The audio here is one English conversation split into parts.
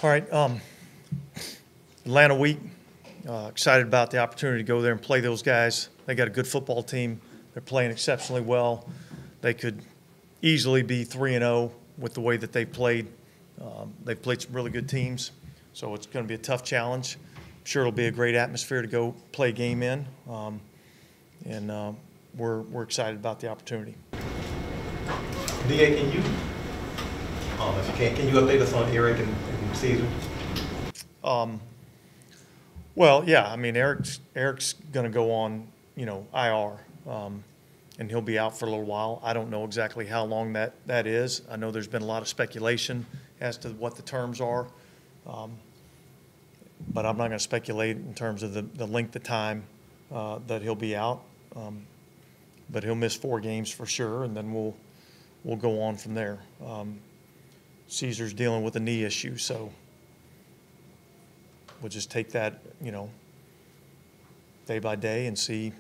All right, Atlanta week. Excited about the opportunity to go there and play those guys. They got a good football team. They're playing exceptionally well. They could easily be 3-0 with the way that they've played. They've played some really good teams, so it's going to be a tough challenge. I'm sure it'll be a great atmosphere to go play a game in, and we're excited about the opportunity. DA, if you can you update us on Eric and Caesar? Well, yeah, I mean, Eric's going to go on, IR, and he'll be out for a little while. I don't know exactly how long that is. I know there's been a lot of speculation as to what the terms are, but I'm not going to speculate in terms of the length of time that he'll be out. But he'll miss 4 games for sure, and then we'll go on from there. Caesar's dealing with a knee issue, so we'll just take that, day by day and see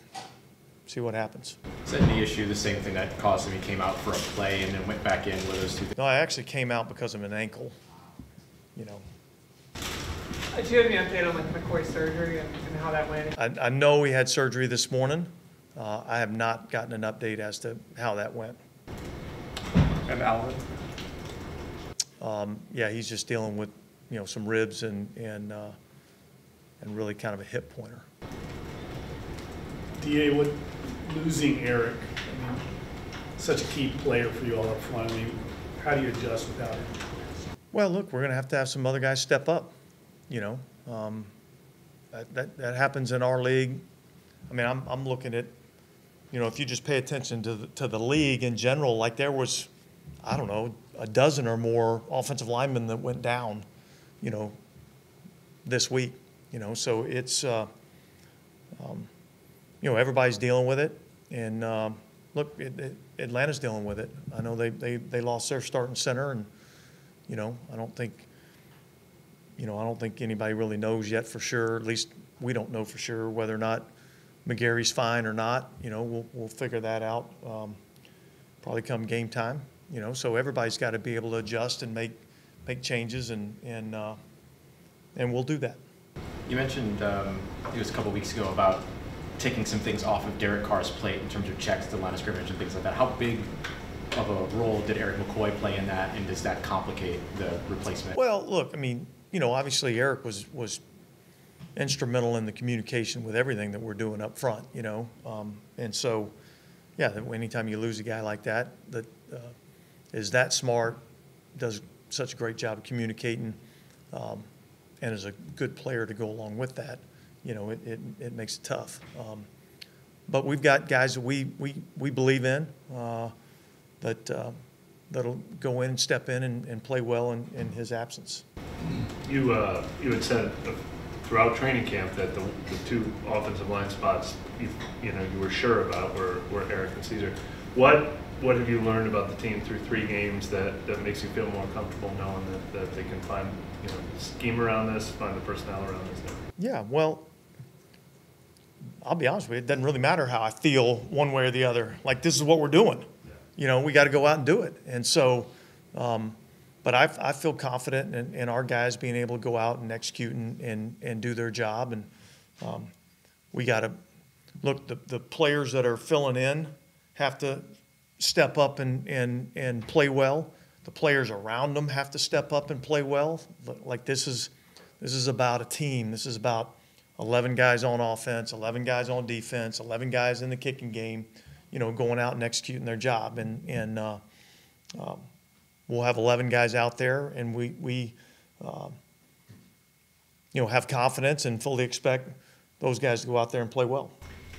what happens. Is that knee issue the same thing that caused him? He came out for a play and then went back in with those two things? No, I actually came out because of an ankle, Do you have any update on McCoy's surgery and how that went? I know he had surgery this morning. I have not gotten an update as to how that went. And Alvin? Yeah, he's just dealing with, some ribs and really kind of a hip pointer. DA, what losing Eric, such a key player for you all up front, how do you adjust without him? Well, look, we're going to have some other guys step up, that happens in our league. I mean, I'm looking at, if you just pay attention to the league in general, like there was, I don't know, a dozen or more offensive linemen that went down, this week, so it's, everybody's dealing with it, and look, Atlanta's dealing with it. I know they lost their starting center, and I don't think anybody really knows yet for sure. At least we don't know for sure whether or not McGarry's fine or not. We'll figure that out probably come game time. So everybody's got to be able to adjust and make changes, and we'll do that. You mentioned it was a couple weeks ago about taking some things off of Derek Carr's plate in terms of checks to line of scrimmage and things like that. How big of a role did Eric McCoy play in that, and does that complicate the replacement? Well, look, obviously Eric was instrumental in the communication with everything that we're doing up front, and so, yeah, anytime you lose a guy like that is that smart, does such a great job of communicating, and is a good player to go along with that, it makes it tough. But we've got guys that we believe in that'll go in and step in and play well in his absence. You had said throughout training camp that the 2 offensive line spots you were sure about were Eric and Caesar. What have you learned about the team through 3 games that makes you feel more comfortable knowing that they can find scheme around this, find the personnel around this? Yeah, well, I'll be honest with you, it doesn't really matter how I feel one way or the other. Like, this is what we're doing. We got to go out and do it. And so, but I feel confident in our guys being able to go out and execute and do their job. And we got to look, the players that are filling in have to step up and play well. The players around them have to step up and play well. Like, this is about a team. This is about 11 guys on offense, 11 guys on defense, 11 guys in the kicking game, going out and executing their job. And we'll have 11 guys out there, and we have confidence and fully expect those guys to go out there and play well.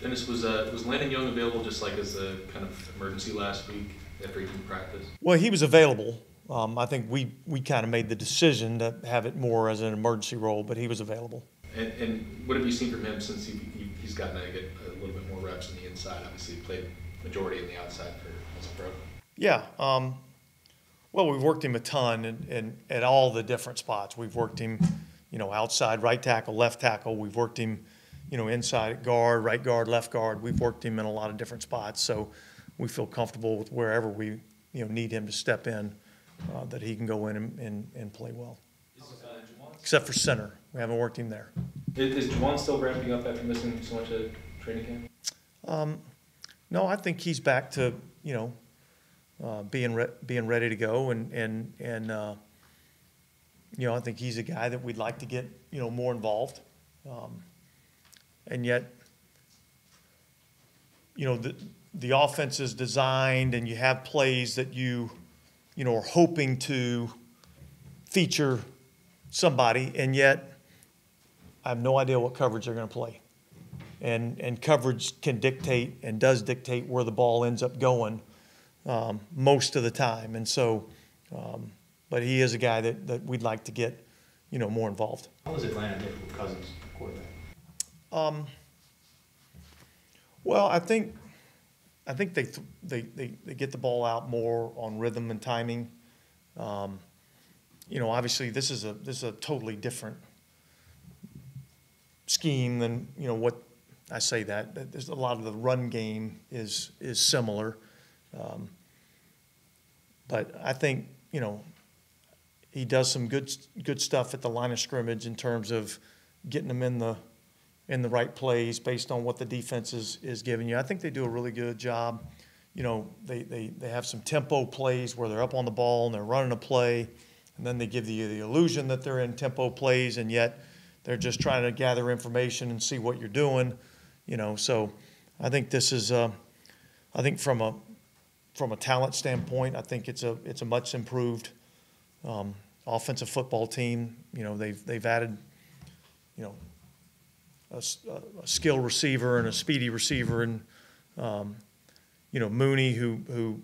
Dennis, was Landon Young available just like as a kind of emergency last week after he didn't practice? Well, he was available. I think we kind of made the decision to have it more as an emergency role, but he was available. And what have you seen from him since he's gotten to get a little bit more reps on the inside? Obviously, he played majority on the outside as a pro. Yeah. Well, we've worked him a ton and at all the different spots. We've worked him, outside right tackle, left tackle. We've worked him, inside at guard, right guard, left guard. We've worked him in a lot of different spots. So we feel comfortable with wherever we, need him to step in, that he can go in and play well. except for center. We haven't worked him there. Is Juwan still ramping up after missing so much of training camp? No, I think he's back to, being ready to go, and I think he's a guy that we'd like to get, more involved. And yet, the offense is designed, and you have plays that you are hoping to feature somebody, and yet I have no idea what coverage they're going to play. And coverage can dictate and does dictate where the ball ends up going most of the time. And so, but he is a guy that we'd like to get, more involved. How was Atlanta different from Cousins, quarterback? Well, I think they get the ball out more on rhythm and timing. Obviously this is a totally different scheme than what I say that there's a lot of the run game is similar, but I think he does some good stuff at the line of scrimmage in terms of getting them in the right plays based on what the defense is giving you. I think they do a really good job. They have some tempo plays where they're up on the ball and they're running a play, and then they give you the illusion that they're in tempo plays, and yet they're just trying to gather information and see what you're doing. So I think this is, I think from a talent standpoint, I think it's a much improved offensive football team. They've added, a skilled receiver and a speedy receiver, and Mooney, who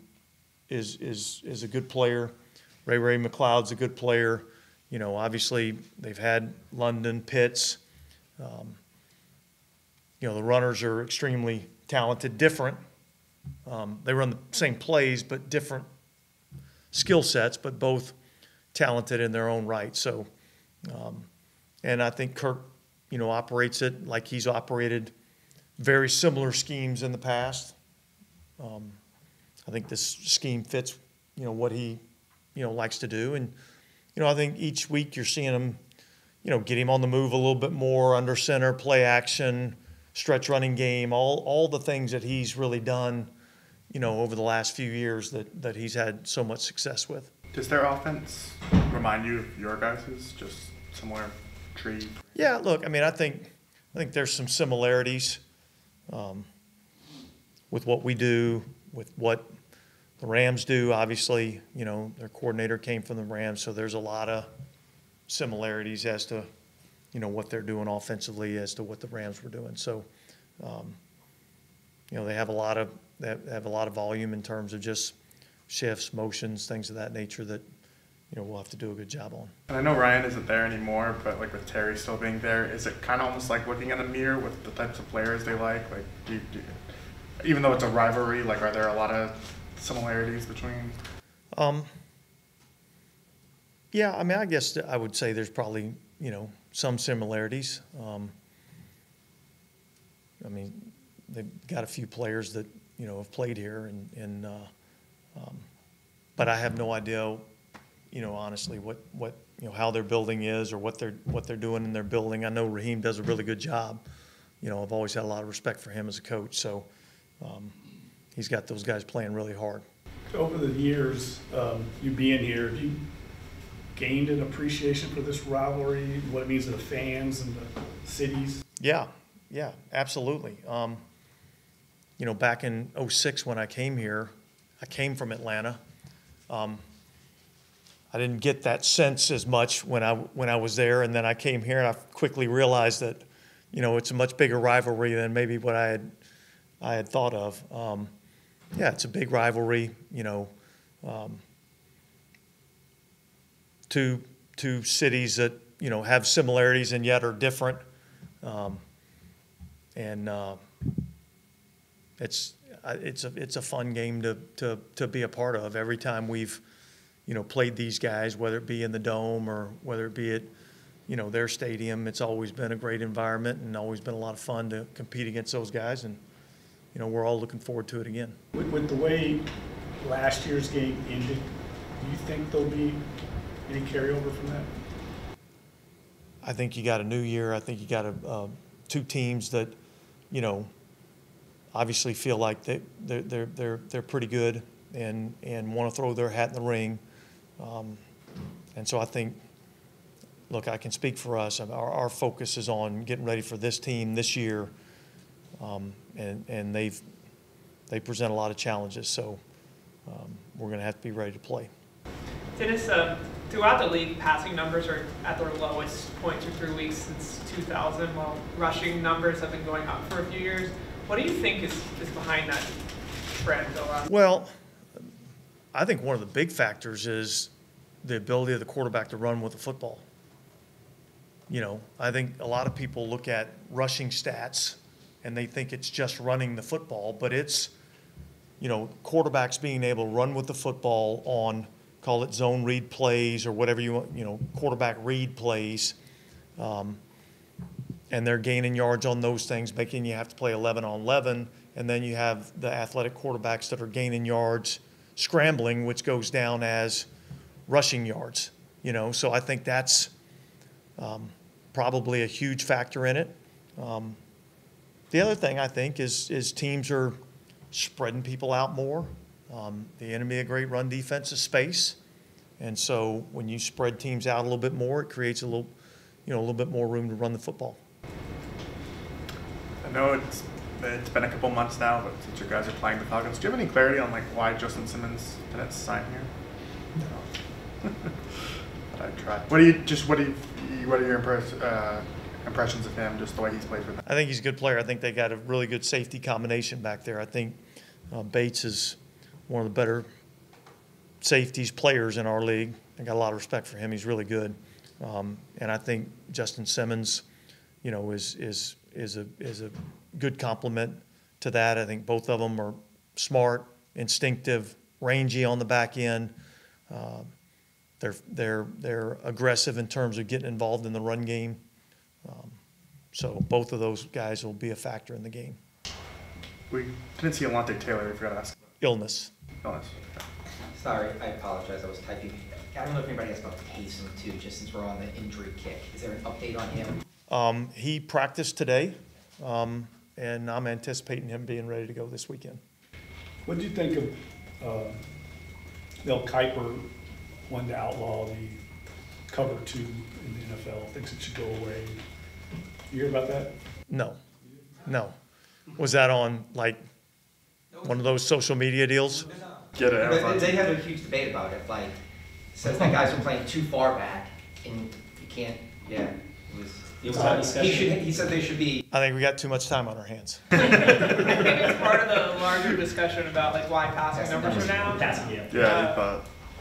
is a good player. Ray McLeod's a good player. Obviously they've had London, Pitts. The runners are extremely talented, different. They run the same plays, but different skill sets, but both talented in their own right. So, and I think Kirk, operates it like he's operated very similar schemes in the past. I think this scheme fits, what he, likes to do. And, I think each week you're seeing him, get him on the move a little bit more, under center, play action, stretch running game, all the things that he's really done, over the last few years that he's had so much success with. Does their offense remind you of your guys', just similar tree? Yeah, look, I think there's some similarities with what we do, with what the Rams do. Obviously, their coordinator came from the Rams, so there's a lot of similarities as to, what they're doing offensively as to what the Rams were doing. So, they have a lot of volume in terms of just shifts, motions, things of that nature that, we'll have to do a good job on. And I know Ryan isn't there anymore, but with Terry still being there, is it kind of almost like looking in a mirror with the types of players they like? Even though it's a rivalry, are there a lot of similarities between? Yeah, I guess I would say there's probably, some similarities. They've got a few players that, have played here, but I have no idea, honestly, what how their building is or what they're doing in their building. I know Raheem does a really good job. I've always had a lot of respect for him as a coach, so he's got those guys playing really hard. Over the years, you being here, have you gained an appreciation for this rivalry, what it means to the fans and the cities? Yeah, absolutely. Back in '06 when I came here, I came from Atlanta. I didn't get that sense as much when I was there, and then I came here and I quickly realized that, it's a much bigger rivalry than maybe what I had thought of. It's a big rivalry. Two cities that have similarities and yet are different, it's a fun game to be a part of. Every time we've played these guys, whether it be in the Dome or whether it be at their stadium, it's always been a great environment and always been a lot of fun to compete against those guys, and we're all looking forward to it again. With the way last year's game ended, do you think there'll be any carryover from that? I think you got a new year. I think you got two teams that, you know, obviously feel like they're pretty good and want to throw their hat in the ring. And so I think, look, I can speak for us. Our focus is on getting ready for this team this year, and they present a lot of challenges. So we're going to have to be ready to play. Dennis, throughout the league, passing numbers are at their lowest point through 3 weeks since 2000, while rushing numbers have been going up for a few years. What do you think is behind that trend, Bill? Well, I think one of the big factors is the ability of the quarterback to run with the football. You know, I think a lot of people look at rushing stats and they think it's just running the football, but it's, you know, quarterbacks being able to run with the football on, call it zone read plays or whatever you want, you know, quarterback read plays. And they're gaining yards on those things, making you have to play 11 on 11. And then you have the athletic quarterbacks that are gaining yards scrambling, which goes down as rushing yards, you know. So I think that's probably a huge factor in it. The other thing I think is teams are spreading people out more. The enemy of great run defense is space. And so when you spread teams out a little bit more, it creates a little bit more room to run the football. I know it's been a couple months now, but since you guys are playing the Falcons, do you have any clarity on like why Justin Simmons didn't sign here? No. But I tried. What are your impressions of him, just the way he's played for them? I think he's a good player. I think they got a really good safety combination back there. I think Bates is one of the better safeties players in our league. I got a lot of respect for him. He's really good. And I think Justin Simmons, you know, is a good complement to that. I think both of them are smart, instinctive, rangy on the back end. They're aggressive in terms of getting involved in the run game. So both of those guys will be a factor in the game. We didn't see Alontae Taylor. I forgot to ask. Illness. Illness. Okay. Sorry, I apologize. I was typing. I don't know if anybody asked about Taysom too, just since we're on the injury kick. Is there an update on him? He practiced today, and I'm anticipating him being ready to go this weekend. What did you think of Mel Kiper wanting to outlaw the cover 2 in the NFL, thinks it should go away? You hear about that? No. Was that on like one of those social media deals? Get it. But they had a huge debate about it. Like, says that guys were playing too far back, and you can't. Yeah, it was. He said they should be. I think we got too much time on our hands. I think it's part of the larger discussion about like why passing numbers are down.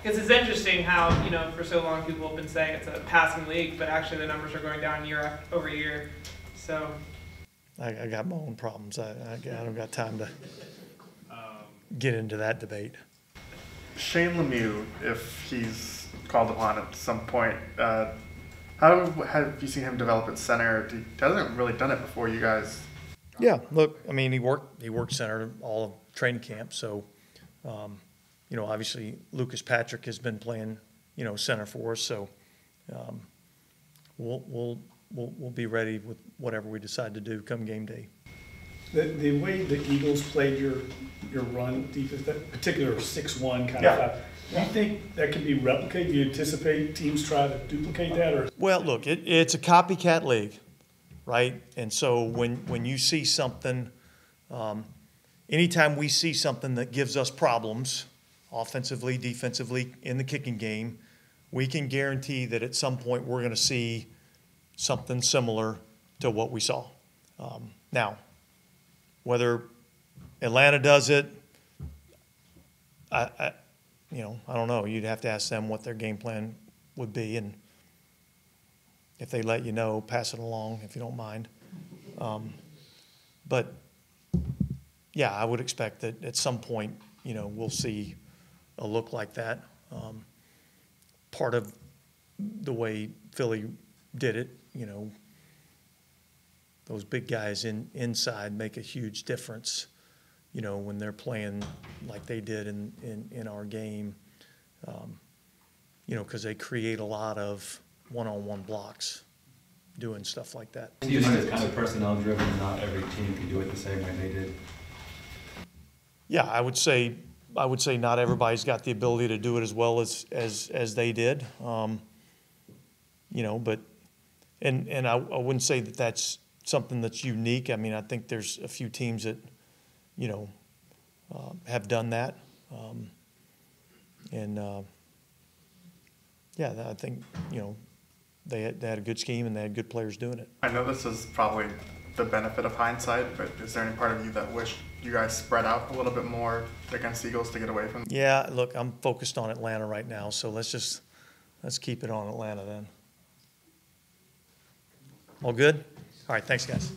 Because it's interesting how, you know, for so long people have been saying it's a passing league, but actually the numbers are going down year over year. So I got my own problems. I don't got time to get into that debate. Shane Lemieux, if he's called upon at some point, how have you seen him develop at center? He hasn't really done it before, you guys. Yeah, look, I mean, he worked center all of training camp, so you know, obviously Lucas Patrick has been playing, you know, center for us, so we'll be ready with whatever we decide to do come game day. The way the Eagles played your run defense, that particular 6-1 kind of stuff, do you think that can be replicated? Do you anticipate teams try to duplicate that? Or? Well, look, it's a copycat league, right? And so when you see something, anytime we see something that gives us problems, offensively, defensively, in the kicking game, we can guarantee that at some point we're going to see something similar to what we saw. Now, whether Atlanta does it, I don't know. You'd have to ask them what their game plan would be, and if they let you know, pass it along if you don't mind. But yeah, I would expect that at some point, you know, we'll see a look like that. Part of the way Philly did it, you know, those big guys inside make a huge difference, you know, when they're playing like they did in our game, you know, because they create a lot of one-on-one blocks. doing stuff like that. You think it's kind of personnel driven, and not every team can do it the same way they did? Yeah, I would say not everybody's got the ability to do it as well as they did. You know, but and I wouldn't say that that's something that's unique. I mean, I think there's a few teams that, you know, have done that. Yeah, I think, you know, they had a good scheme and they had good players doing it. I know this is probably the benefit of hindsight, but is there any part of you that wished you guys spread out a little bit more against Eagles to get away from them? Yeah, look, I'm focused on Atlanta right now, so let's keep it on Atlanta then. All good? All right, thanks, guys.